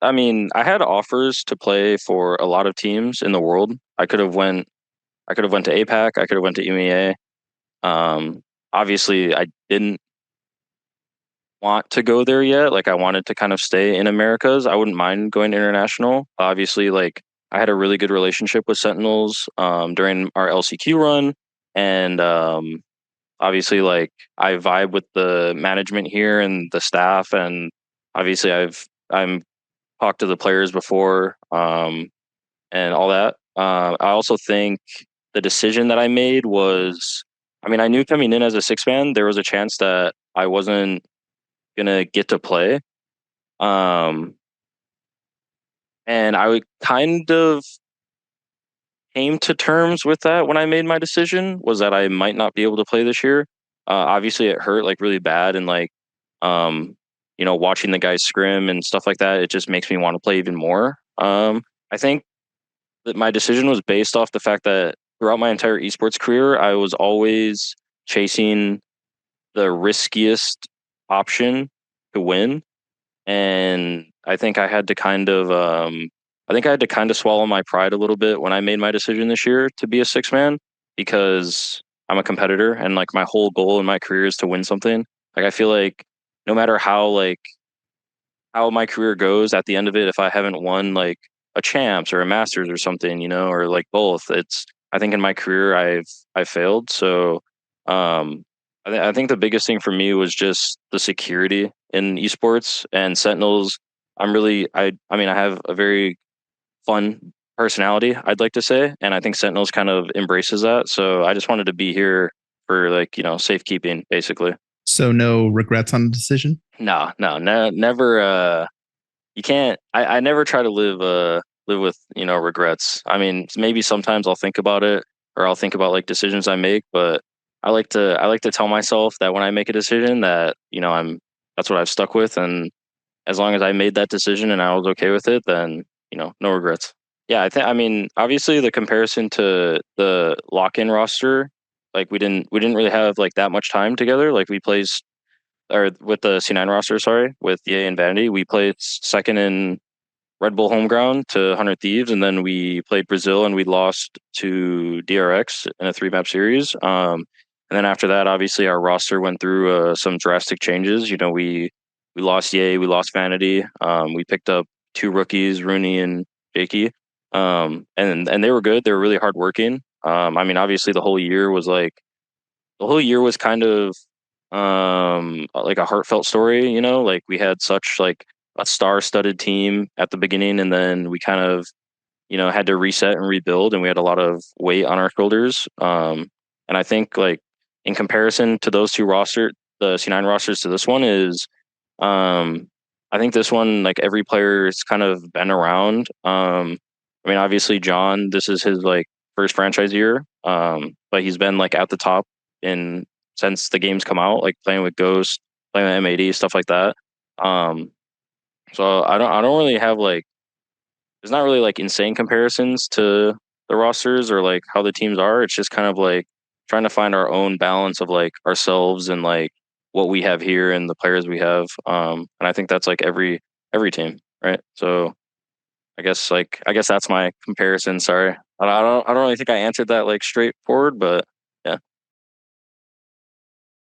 I mean, I had offers to play for a lot of teams in the world. I could have went to APAC, I could have went to EMEA. Obviously I didn't want to go there yet. Like I wanted to kind of stay in Americas. I wouldn't mind going international. Obviously, like I had a really good relationship with Sentinels during our LCQ run, and obviously, like I vibe with the management here and the staff, and obviously I'm talked to the players before and all that. I also think the decision that I made was, I mean, I knew coming in as a six man, there was a chance that I wasn't gonna get to play. Um, and kind of came to terms with that when I made my decision was that I might not be able to play this year. Obviously, it hurt like really bad, and like, um, watching the guys scrim and stuff like that, it just makes me want to play even more. I think that my decision was based off the fact that throughout my entire esports career, I was always chasing the riskiest option to win, and I think I had to kind of swallow my pride a little bit when I made my decision this year to be a six man because I'm a competitor and like my whole goal in my career is to win something. Like I feel like no matter how my career goes at the end of it, if I haven't won like a champs or a masters or something, or like both, I think in my career I've failed. So um I think the biggest thing for me was just the security in esports and Sentinels. I mean I have a very fun personality, I'd like to say, and I think Sentinels kind of embraces that. So I just wanted to be here for like, safekeeping basically. So no regrets on the decision? No, never you can't I never try to live with, regrets. I mean, maybe sometimes I'll think about it or I'll think about like decisions I make, but I like to tell myself that when I make a decision that, that's what I've stuck with, and as long as I made that decision and I was okay with it, then, no regrets. Yeah, I mean, obviously the comparison to the lock-in roster, like we didn't really have like that much time together. Like we played or with the C9 roster, sorry, with EA and Vanity, we played second in Red Bull home ground to 100 Thieves, and then we played Brazil and we lost to DRX in a three map series. And then after that, obviously our roster went through some drastic changes. We lost Ye, we lost Vanity. We picked up two rookies, Rooney and Jakey, and they were good. They were really hardworking. I mean, obviously the whole year was kind of like a heartfelt story. Like we had such like a star-studded team at the beginning, and then we kind of had to reset and rebuild, and we had a lot of weight on our shoulders. And I think like in comparison to those two the C9 rosters to this one is, I think this one like every player's kind of been around. I mean, obviously John, this is his like first franchise year, but he's been like at the top in since the games come out, like playing with Ghost, playing with M80, stuff like that. Um, so I don't really have like there's not really like insane comparisons to the rosters or like how the teams are. It's just kind of like trying to find our own balance of like ourselves and like what we have here and the players we have. And I think that's like every team, right? So I guess that's my comparison. Sorry, I don't really think I answered that like straightforward, but